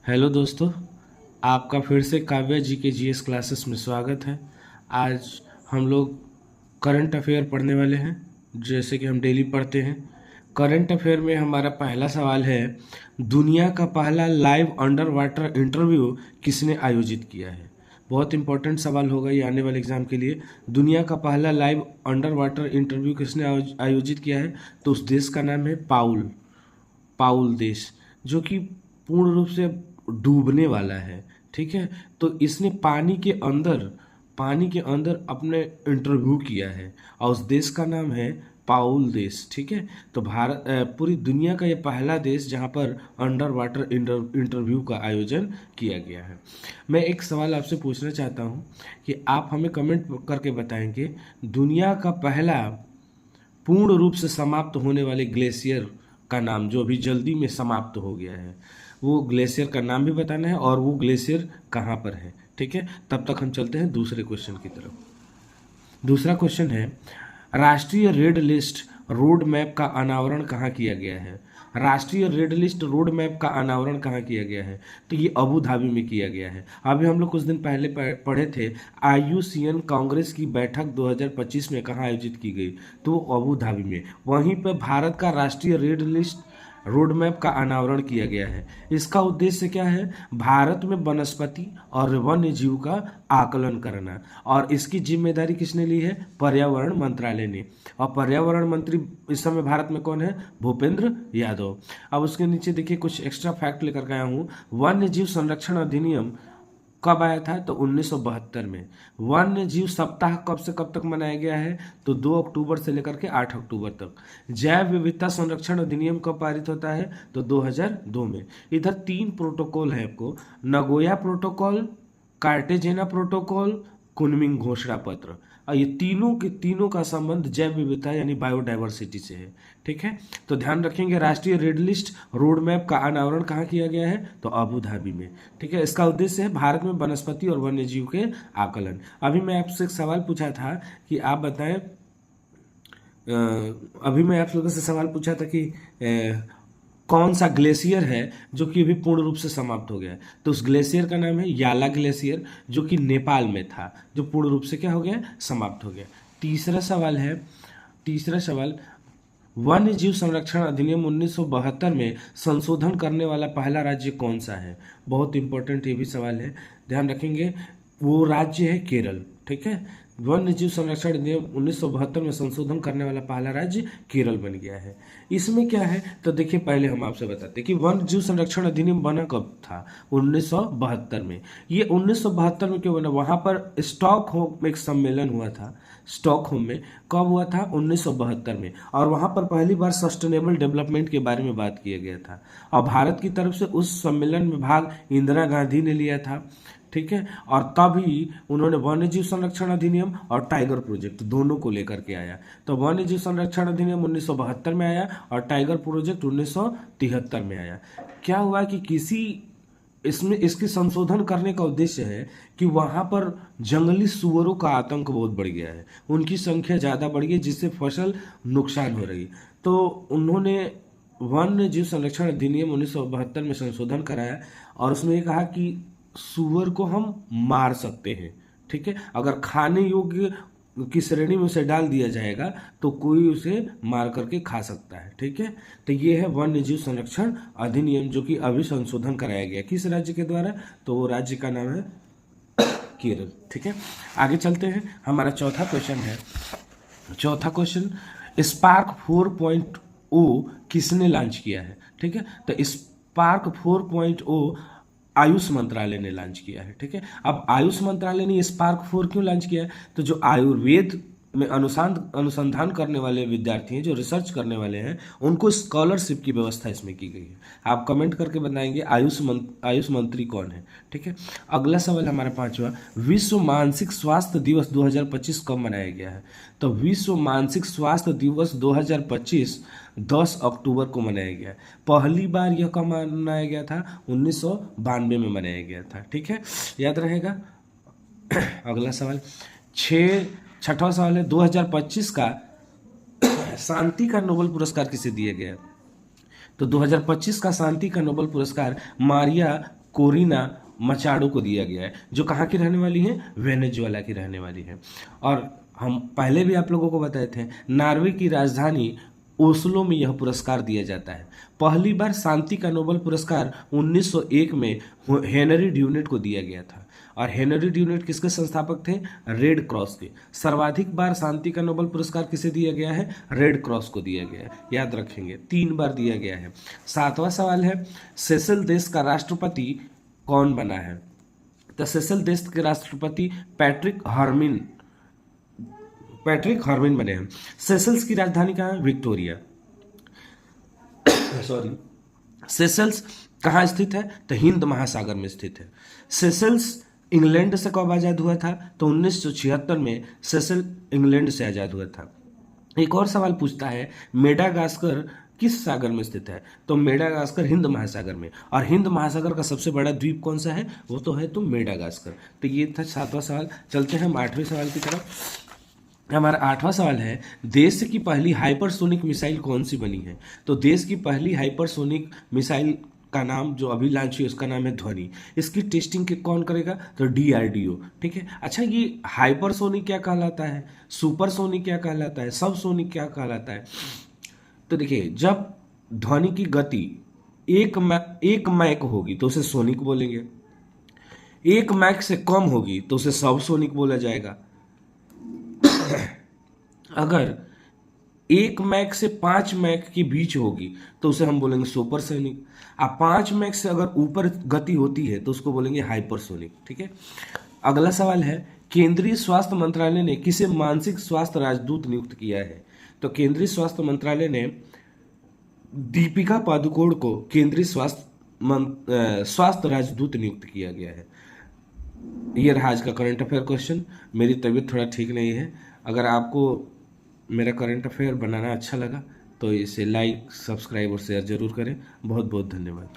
Hello दोस्तों, आपका फिर से काव्या जी के जीएस क्लासेस में स्वागत है। आज हम लोग करंट अफेयर पढ़ने वाले हैं, जैसे कि हम डेली पढ़ते हैं। करंट अफेयर में हमारा पहला सवाल है, दुनिया का पहला लाइव अंडर वाटर इंटरव्यू किसने आयोजित किया है। बहुत इंपॉर्टेंट सवाल होगा ये आने वाले एग्जाम के लिए। दुनिया का पहला लाइव अंडर वाटर इंटरव्यू किसने आयोजित किया है, तो उस देश का नाम है पाउल पाउल देश, जो कि पूर्ण रूप से डूबने वाला है। ठीक है, तो इसने पानी के अंदर अपने इंटरव्यू किया है और उस देश का नाम है पाउल देश। ठीक है, तो पूरी दुनिया का ये पहला देश जहाँ पर अंडर वाटर इंटरव्यू का आयोजन किया गया है। मैं एक सवाल आपसे पूछना चाहता हूँ कि आप हमें कमेंट करके बताएंगे, दुनिया का पहला पूर्ण रूप से समाप्त होने वाले ग्लेशियर का नाम, जो अभी जल्दी में समाप्त हो गया है, वो ग्लेशियर का नाम भी बताना है और वो ग्लेशियर कहाँ पर है। ठीक है, तब तक हम चलते हैं दूसरे क्वेश्चन की तरफ। दूसरा क्वेश्चन है, राष्ट्रीय रेड लिस्ट रोड मैप का अनावरण कहाँ किया गया है। राष्ट्रीय रेड लिस्ट रोड मैप का अनावरण कहाँ किया गया है, तो ये अबू धाबी में किया गया है। अभी हम लोग कुछ दिन पहले पढ़े थे, आईयूसीएन कांग्रेस की बैठक 2025 में कहाँ आयोजित की गई, तो अबू धाबी में। वहीं पर भारत का राष्ट्रीय रेड लिस्ट रोड मैप का अनावरण किया गया है। इसका उद्देश्य क्या है, भारत में वनस्पति और वन्य जीव का आकलन करना, और इसकी जिम्मेदारी किसने ली है, पर्यावरण मंत्रालय ने। और पर्यावरण मंत्री इस समय भारत में कौन है, भूपेंद्र यादव। अब उसके नीचे देखिए कुछ एक्स्ट्रा फैक्ट लेकर के आया हूँ। वन्य जीव संरक्षण अधिनियम कब आया था, तो 1972 में। वन्य जीव सप्ताह कब से कब तक मनाया गया है, तो 2 अक्टूबर से लेकर के 8 अक्टूबर तक। जैव विविधता संरक्षण अधिनियम कब पारित होता है, तो 2002 में। इधर 3 प्रोटोकॉल है आपको, Nagoya protocol, Cartagena protocol, Kunming घोषणा पत्र। और ये तीनों के तीनों का संबंध जैव विविधता यानी बायोडाइवर्सिटी से है। ठीक है, तो ध्यान रखेंगे, राष्ट्रीय रेड लिस्ट रोड मैप का अनावरण कहाँ किया गया है, तो अबू धाबी में। ठीक है, इसका उद्देश्य है भारत में वनस्पति और वन्य जीव के आकलन। अभी मैं आपसे एक सवाल पूछा था कि आप बताएं, अभी मैं आप लोगों से सवाल पूछा था कि कौन सा ग्लेशियर है जो कि अभी पूर्ण रूप से समाप्त हो गया है, तो उस ग्लेशियर का नाम है याला ग्लेशियर, जो कि नेपाल में था, जो पूर्ण रूप से क्या हो गया, समाप्त हो गया। तीसरा सवाल, वन्य जीव संरक्षण अधिनियम 1972 में संशोधन करने वाला पहला राज्य कौन सा है। बहुत इंपॉर्टेंट ये भी सवाल है, ध्यान रखेंगे। वो राज्य है केरल। ठीक है, वन्य जीव संरक्षण अधिनियम 1972 में संशोधन करने वाला पहला राज्य केरल बन गया है। इसमें क्या है, तो देखिए पहले हम आपसे बताते हैं कि वन्य जीव संरक्षण अधिनियम बना कब था, 1972 में। ये 1972 में क्यों बना, वहां पर स्टॉकहोम में एक सम्मेलन हुआ था। स्टॉकहोम में कब हुआ था, 1972 में, और वहां पर पहली बार सस्टेनेबल डेवलपमेंट के बारे में बात किया गया था। और भारत की तरफ से उस सम्मेलन में भाग इंदिरा गांधी ने लिया था। ठीक है, और तभी उन्होंने वन्य जीव संरक्षण अधिनियम और टाइगर प्रोजेक्ट दोनों को लेकर के आया। तो वन्य जीव संरक्षण अधिनियम 1972 में आया और टाइगर प्रोजेक्ट 1973 में आया। क्या हुआ कि इसमें इसकी संशोधन करने का उद्देश्य है कि वहां पर जंगली सुअरों का आतंक बहुत बढ़ गया है, उनकी संख्या ज्यादा बढ़ गई, जिससे फसल नुकसान हो रही। तो उन्होंने वन्य जीव संरक्षण अधिनियम 1972 में संशोधन कराया और उसमें ये कहा कि सुअर को हम मार सकते हैं। ठीक है, अगर खाने योग्य की श्रेणी में उसे डाल दिया जाएगा तो कोई उसे मार करके खा सकता है। ठीक है, तो ये है वन्य जीव संरक्षण अधिनियम, जो कि अभी संशोधन कराया गया किस राज्य के द्वारा, तो वो राज्य का नाम है केरल। ठीक है, आगे चलते हैं। हमारा चौथा क्वेश्चन, स्पार्क 4.0 किसने लॉन्च किया है। ठीक है, तो स्पार्क 4.0 आयुष मंत्रालय ने लॉन्च किया है। ठीक है, अब आयुष मंत्रालय ने स्पार्क 4 क्यों लॉन्च किया है, तो जो आयुर्वेद में अनुसंधान करने वाले विद्यार्थी हैं, जो रिसर्च करने वाले हैं, उनको स्कॉलरशिप की व्यवस्था इसमें की गई है। आप कमेंट करके बताएंगे आयुष मंत्री कौन है। ठीक है, अगला सवाल हमारा पांचवा, विश्व मानसिक स्वास्थ्य दिवस 2025 कब मनाया गया है, तो विश्व मानसिक स्वास्थ्य दिवस 2025 10 अक्टूबर को मनाया गया। पहली बार यह कब मनाया गया था, 1992 में मनाया गया था। ठीक है, याद रहेगा। अगला सवाल, छठवां सवाल है, 2025 का शांति का नोबेल पुरस्कार किसे दिया गया, तो 2025 का शांति का नोबेल पुरस्कार मारिया कोरिना मचाडो को दिया गया है, जो कहाँ की रहने वाली है, वेनेजुएला की रहने वाली है। और हम पहले भी आप लोगों को बताए थे, नॉर्वे की राजधानी ओस्लो में यह पुरस्कार दिया जाता है। पहली बार शांति का नोबेल पुरस्कार 1901 में हेनरी ड्यूनेट को दिया गया था। और हेनरी ड्यूनेट किसके संस्थापक थे, रेड क्रॉस के। सर्वाधिक बार शांति का नोबेल पुरस्कार किसे दिया गया है, रेड क्रॉस को दिया गया है, याद रखेंगे 3 बार दिया गया है। 7वां सवाल है, सेशल देश का राष्ट्रपति कौन बना है। तो सेशल देश के राष्ट्रपति पैट्रिक हर्मिन बने हैं। सेशल्स की राजधानी कहाँ है, विक्टोरिया। सॉरी, सेशल्स कहाँ स्थित है, तो हिंद महासागर में स्थित है। सेशल्स इंग्लैंड से कब आज़ाद हुआ था, तो 1976 में सेशल इंग्लैंड से आज़ाद हुआ था। एक और सवाल पूछता है, मेडागास्कर किस सागर में स्थित है, तो मेडागास्कर हिंद महासागर में। और हिंद महासागर का सबसे बड़ा द्वीप कौन सा है, वो तो है तो मेडागास्कर। तो ये था 7वां सवाल। चलते हैं हम 8वें सवाल की तरफ। हमारा 8वां सवाल है, देश की पहली हाइपरसोनिक मिसाइल कौन सी बनी है। तो देश की पहली हाइपरसोनिक मिसाइल का नाम जो अभी लॉन्च हुई उसका नाम है ध्वनि। इसकी टेस्टिंग के कौन करेगा, तो DRDO। ठीक है। अच्छा, ये हाइपरसोनिक क्या कहलाता है, सुपरसोनिक क्या कहलाता है, सबसोनिक क्या कहलाता है। तो देखिए, जब ध्वनि की गति एक मैक होगी तो उसे सोनिक बोलेंगे, 1 मैक से कम होगी तो उसे सबसोनिक बोला जाएगा। अगर 1 मैक से 5 मैक के बीच होगी तो उसे हम बोलेंगे सुपरसोनिक। 5 मैक से अगर ऊपर गति होती है तो उसको बोलेंगे हाइपरसोनिक। ठीक है। अगला सवाल है, केंद्रीय स्वास्थ्य मंत्रालय ने किसे मानसिक स्वास्थ्य राजदूत नियुक्त किया है। तो केंद्रीय स्वास्थ्य मंत्रालय ने दीपिका पादुकोण को केंद्रीय स्वास्थ्य राजदूत नियुक्त किया गया है। ये रहा आज का करंट अफेयर क्वेश्चन। मेरी तबीयत थोड़ा ठीक नहीं है। अगर आपको मेरा करंट अफेयर बनाना अच्छा लगा तो इसे लाइक, सब्सक्राइब और शेयर जरूर करें। बहुत बहुत धन्यवाद।